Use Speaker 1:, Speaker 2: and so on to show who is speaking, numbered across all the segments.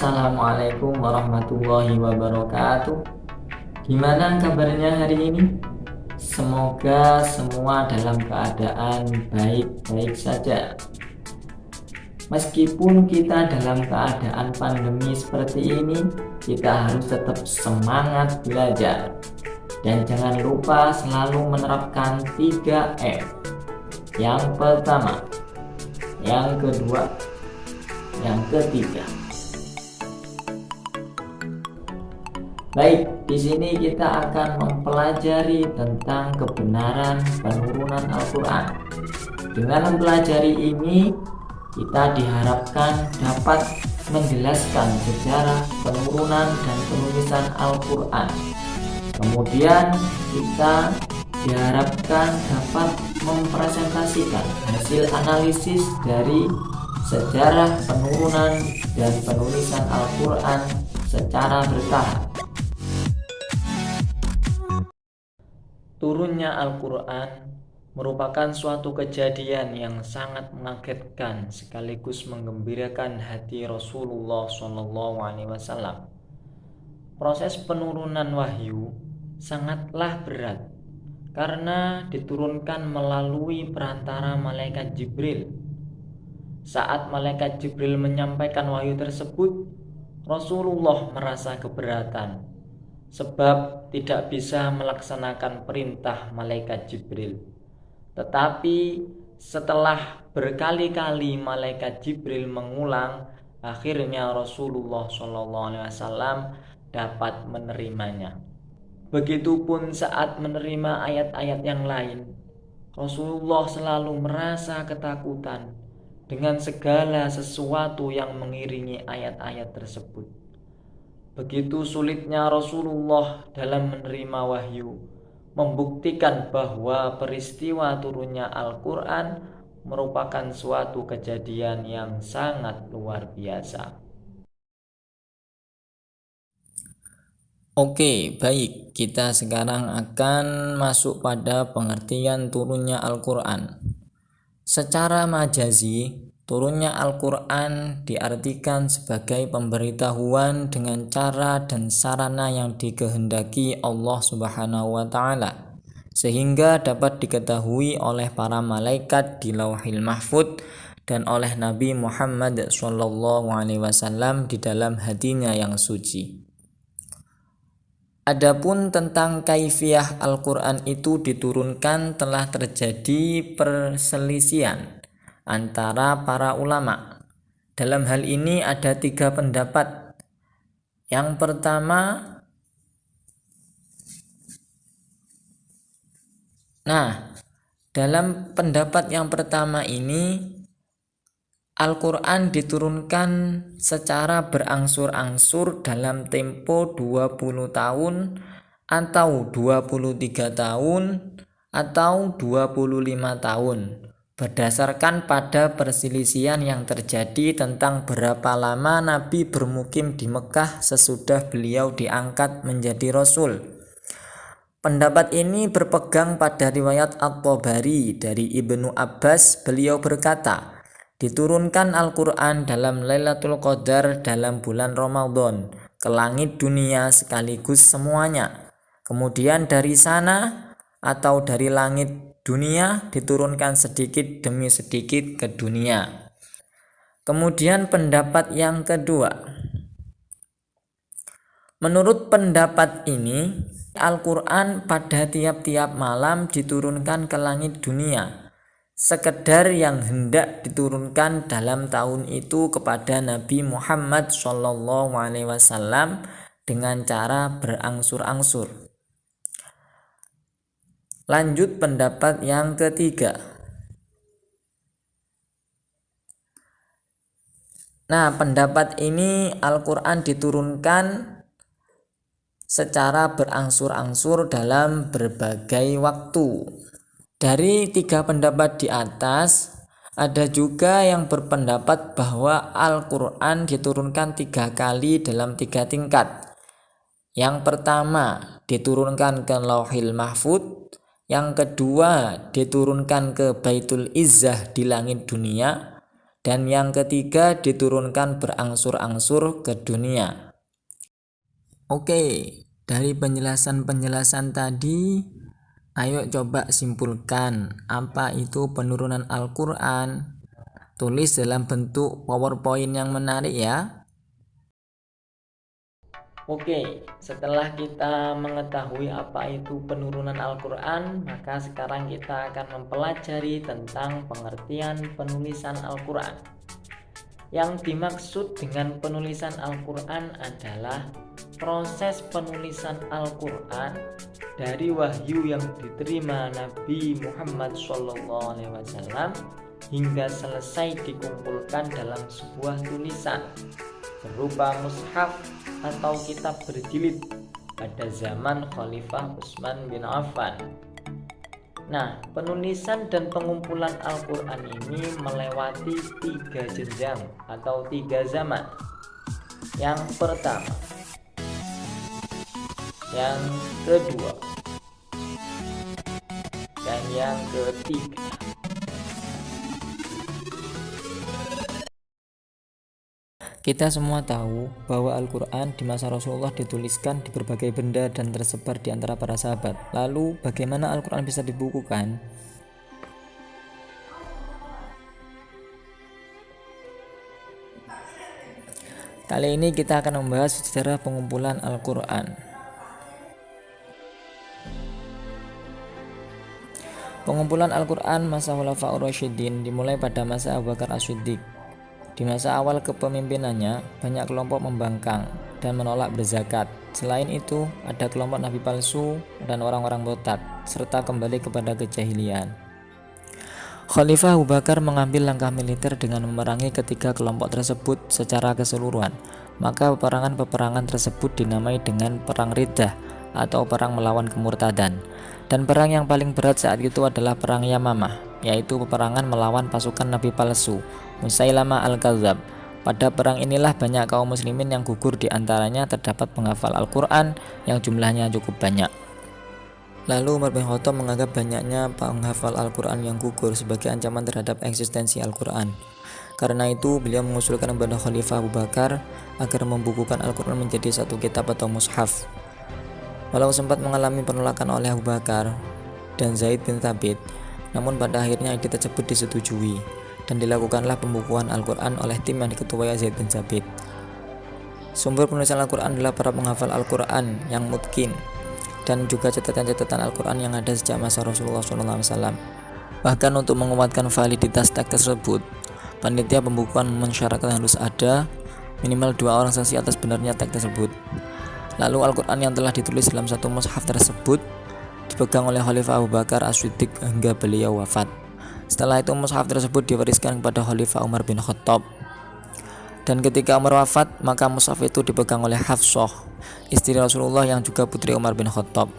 Speaker 1: Assalamualaikum warahmatullahi wabarakatuh. Gimana kabarnya hari ini? Semoga semua dalam keadaan baik-baik saja. Meskipun kita dalam keadaan pandemi seperti ini, kita harus tetap semangat belajar. Dan jangan lupa selalu menerapkan 3M. Yang pertama, yang kedua, yang ketiga. Baik, di sini kita akan mempelajari tentang kebenaran penurunan Al-Quran. Dengan mempelajari ini, kita diharapkan dapat menjelaskan sejarah penurunan dan penulisan Al-Quran. Kemudian kita diharapkan dapat mempresentasikan hasil analisis dari sejarah penurunan dan penulisan Al-Quran secara bertahap. Turunnya Al-Quran merupakan suatu kejadian yang sangat mengagetkan sekaligus menggembirakan hati Rasulullah SAW. Proses penurunan wahyu sangatlah berat karena diturunkan melalui perantara malaikat Jibril. Saat malaikat Jibril menyampaikan wahyu tersebut, Rasulullah merasa keberatan sebab tidak bisa melaksanakan perintah malaikat Jibril. Tetapi setelah berkali-kali malaikat Jibril mengulang, akhirnya Rasulullah SAW dapat menerimanya. Begitupun saat menerima ayat-ayat yang lain, Rasulullah selalu merasa ketakutan dengan segala sesuatu yang mengiringi ayat-ayat tersebut. Begitu sulitnya Rasulullah dalam menerima wahyu, membuktikan bahwa peristiwa turunnya Al-Quran merupakan suatu kejadian yang sangat luar biasa. Oke, baik. Kita sekarang akan masuk pada pengertian turunnya Al-Quran. Secara majazi, turunnya Al-Quran diartikan sebagai pemberitahuan dengan cara dan sarana yang dikehendaki Allah Subhanahu wa Ta'ala, sehingga dapat diketahui oleh para malaikat di Lauhil Mahfudz dan oleh Nabi Muhammad SAW di dalam hatinya yang suci. Adapun tentang kaifiyah Al-Quran itu diturunkan telah terjadi perselisihan antara para ulama. Dalam hal ini ada 3 pendapat. Yang pertama, dalam pendapat yang pertama ini Al-Quran diturunkan secara berangsur-angsur dalam tempo 20 tahun atau 23 tahun atau 25 tahun. Berdasarkan pada perselisihan yang terjadi tentang berapa lama Nabi bermukim di Mekah sesudah beliau diangkat menjadi Rasul. Pendapat ini berpegang pada riwayat At-Tabari dari Ibnu Abbas. Beliau berkata, diturunkan Al-Quran dalam Lailatul Qadar dalam bulan Ramadan ke langit dunia sekaligus semuanya. Kemudian dari sana atau dari langit dunia diturunkan sedikit demi sedikit ke dunia. Kemudian pendapat yang kedua. Menurut pendapat ini, Al-Quran pada tiap-tiap malam diturunkan ke langit dunia, sekedar yang hendak diturunkan dalam tahun itu kepada Nabi Muhammad SAW dengan cara berangsur-angsur. Lanjut pendapat yang ketiga. Pendapat ini Al-Quran diturunkan secara berangsur-angsur dalam berbagai waktu. Dari 3 pendapat di atas, ada juga yang berpendapat bahwa Al-Quran diturunkan 3 kali dalam 3 tingkat. Yang pertama diturunkan ke Lauhil Mahfudz, yang kedua diturunkan ke Baitul Izzah di langit dunia, Dan yang ketiga, diturunkan berangsur-angsur ke dunia. Oke, dari penjelasan-penjelasan tadi, ayo coba simpulkan apa itu penurunan Al-Quran. Tulis dalam bentuk PowerPoint yang menarik ya. Oke, setelah kita mengetahui apa itu penurunan Al-Quran, maka sekarang kita akan mempelajari tentang pengertian penulisan Al-Quran. Yang dimaksud dengan penulisan Al-Quran adalah proses penulisan Al-Quran dari wahyu yang diterima Nabi Muhammad SAW hingga selesai dikumpulkan dalam sebuah tulisan berupa mushaf atau kitab berjilid pada zaman Khalifah Utsman bin Affan. Nah, penulisan dan pengumpulan Al-Quran ini melewati 3 jenjang atau 3 zaman. Yang pertama, yang kedua, dan yang ketiga. Kita semua tahu bahwa Al-Quran di masa Rasulullah dituliskan di berbagai benda dan tersebar di antara para sahabat. Lalu bagaimana Al-Quran bisa dibukukan? Kali ini kita akan membahas sejarah pengumpulan Al-Quran. Pengumpulan Al-Quran masa Khulafaur Rasyidin dimulai pada masa Abu Bakar As-Siddiq. Di masa awal kepemimpinannya, banyak kelompok membangkang dan menolak berzakat. Selain itu, ada kelompok nabi palsu dan orang-orang murtad, serta kembali kepada kejahilian. Khalifah Abu Bakar mengambil langkah militer dengan memerangi ketiga kelompok tersebut secara keseluruhan. Maka peperangan-peperangan tersebut dinamai dengan Perang Riddah atau perang melawan kemurtadan. Dan perang yang paling berat saat itu adalah Perang Yamamah, yaitu peperangan melawan pasukan nabi palsu Musailamah Al-Kadzab. Pada perang inilah banyak kaum muslimin yang gugur, di antaranya terdapat penghafal Al-Quran yang jumlahnya cukup banyak. Lalu Umar bin Khattab menganggap banyaknya penghafal Al-Quran yang gugur sebagai ancaman terhadap eksistensi Al-Quran. Karena itu beliau mengusulkan kepada Khalifah Abu Bakar agar membukukan Al-Quran menjadi satu kitab atau mushaf. Walau sempat mengalami penolakan oleh Abu Bakar dan Zaid bin Thabit, namun pada akhirnya ide tersebut disetujui dan dilakukanlah pembukuan Al-Quran oleh tim yang diketuai Zaid bin Thabit. Sumber penulisan Al-Quran adalah para penghafal Al-Quran yang mutkin dan juga catatan-catatan Al-Quran yang ada sejak masa Rasulullah SAW. Bahkan untuk menguatkan validitas teks tersebut, panitia pembukuan mensyaratkan harus ada minimal 2 orang saksi atas benarnya teks tersebut. Lalu Al-Quran yang telah ditulis dalam satu mushaf tersebut dipegang oleh Khalifah Abu Bakar As-Siddiq hingga beliau wafat. Setelah itu mushaf tersebut diwariskan kepada Khalifah Umar bin Khattab. Dan ketika Umar wafat, maka mushaf itu dipegang oleh Hafsah, istri Rasulullah yang juga putri Umar bin Khattab.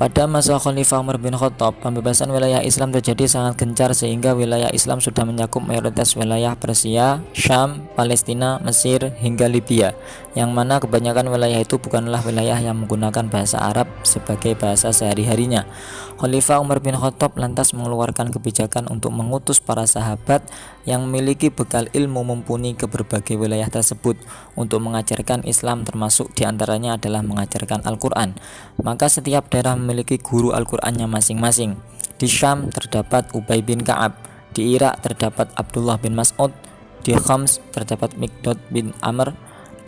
Speaker 1: Pada masa Khalifah Umar bin Khattab, pembebasan wilayah Islam terjadi sangat gencar sehingga wilayah Islam sudah mencakup mayoritas wilayah Persia, Syam, Palestina, Mesir, hingga Libya, yang mana kebanyakan wilayah itu bukanlah wilayah yang menggunakan bahasa Arab sebagai bahasa sehari-harinya. Khalifah Umar bin Khattab lantas mengeluarkan kebijakan untuk mengutus para sahabat yang memiliki bekal ilmu mumpuni ke berbagai wilayah tersebut untuk mengajarkan Islam, termasuk diantaranya adalah mengajarkan Al-Quran. Maka setiap daerah memiliki guru Al-Qur'annya masing-masing. Di Syam terdapat Ubay bin Ka'ab, di Irak terdapat Abdullah bin Mas'ud, di Khams terdapat Miqdad bin Amr,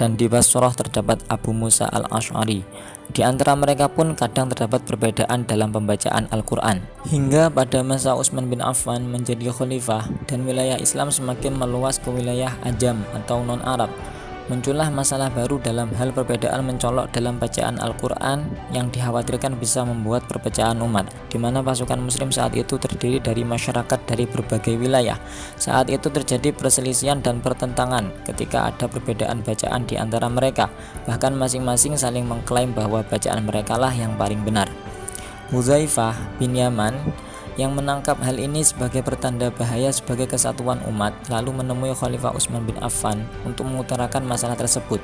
Speaker 1: dan di Basrah terdapat Abu Musa al-Asy'ari. Di antara mereka pun kadang terdapat perbedaan dalam pembacaan Al-Quran. Hingga pada masa Utsman bin Affan menjadi khalifah dan wilayah Islam semakin meluas ke wilayah Ajam atau non-Arab, muncullah masalah baru dalam hal perbedaan mencolok dalam bacaan Al-Quran yang dikhawatirkan bisa membuat perpecahan umat, di mana pasukan muslim saat itu terdiri dari masyarakat dari berbagai wilayah. Saat itu terjadi perselisihan dan pertentangan ketika ada perbedaan bacaan di antara mereka, bahkan masing-masing saling mengklaim bahwa bacaan mereka lah yang paling benar. Hudzaifah bin Yaman yang menangkap hal ini sebagai pertanda bahaya sebagai kesatuan umat, lalu menemui Khalifah Utsman bin Affan untuk mengutarakan masalah tersebut.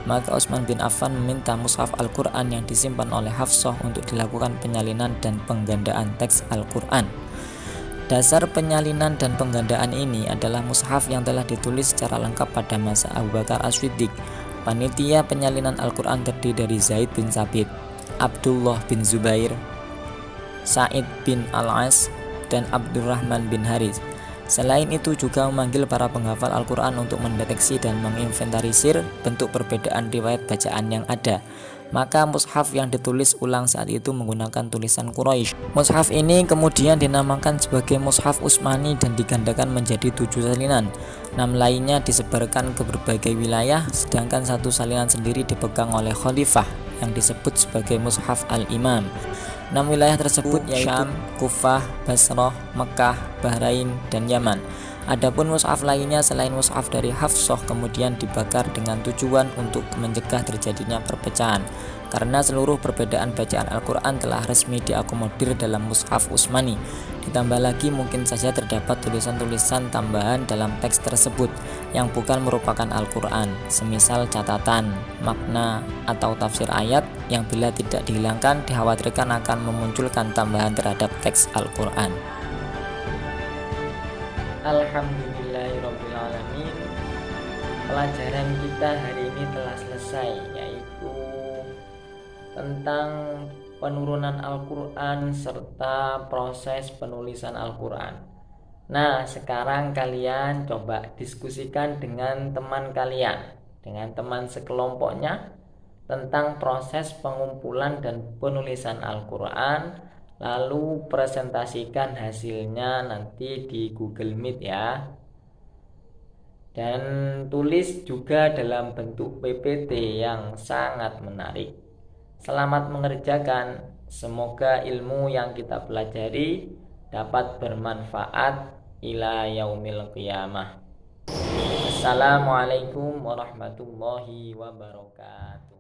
Speaker 1: Maka Utsman bin Affan meminta mushaf Al-Quran yang disimpan oleh Hafsah untuk dilakukan penyalinan dan penggandaan teks Al-Quran. Dasar penyalinan dan penggandaan ini adalah mushaf yang telah ditulis secara lengkap pada masa Abu Bakar As-Siddiq. Panitia penyalinan Al-Quran terdiri dari Zaid bin Sabit, Abdullah bin Zubair, Sa'id bin Al-As, dan Abdurrahman bin Haris. Selain itu juga memanggil para penghafal Al-Quran untuk mendeteksi dan menginventarisir bentuk perbedaan riwayat bacaan yang ada. Maka mushaf yang ditulis ulang saat itu menggunakan tulisan Quraisy. Mushaf ini kemudian dinamakan sebagai Mushaf Utsmani dan digandakan menjadi 7 salinan. 6 lainnya disebarkan ke berbagai wilayah, sedangkan 1 salinan sendiri dipegang oleh khalifah yang disebut sebagai Mushaf Al-Imam. 6 wilayah tersebut yaitu Syam, Kufah, Basrah, Mekah, Bahrain, dan Yaman. Adapun mushaf lainnya selain mushaf dari Hafsah kemudian dibakar dengan tujuan untuk mencegah terjadinya perpecahan, karena seluruh perbedaan bacaan Al-Quran telah resmi diakomodir dalam mushaf Utsmani. Ditambah lagi mungkin saja terdapat tulisan-tulisan tambahan dalam teks tersebut yang bukan merupakan Al-Quran, semisal catatan, makna, atau tafsir ayat yang bila tidak dihilangkan dikhawatirkan akan memunculkan tambahan terhadap teks Al-Quran. Alhamdulillahirrabbilalamin. Pelajaran kita hari ini telah selesai, yaitu tentang penurunan Al-Quran serta proses penulisan Al-Quran. Nah, sekarang kalian coba diskusikan dengan teman kalian, dengan teman sekelompoknya, tentang proses pengumpulan dan penulisan Al-Quran. Lalu presentasikan hasilnya nanti di Google Meet ya. Dan tulis juga dalam bentuk PPT yang sangat menarik. Selamat mengerjakan. Semoga ilmu yang kita pelajari dapat bermanfaat ila yaumil qiyamah. Assalamualaikum warahmatullahi wabarakatuh.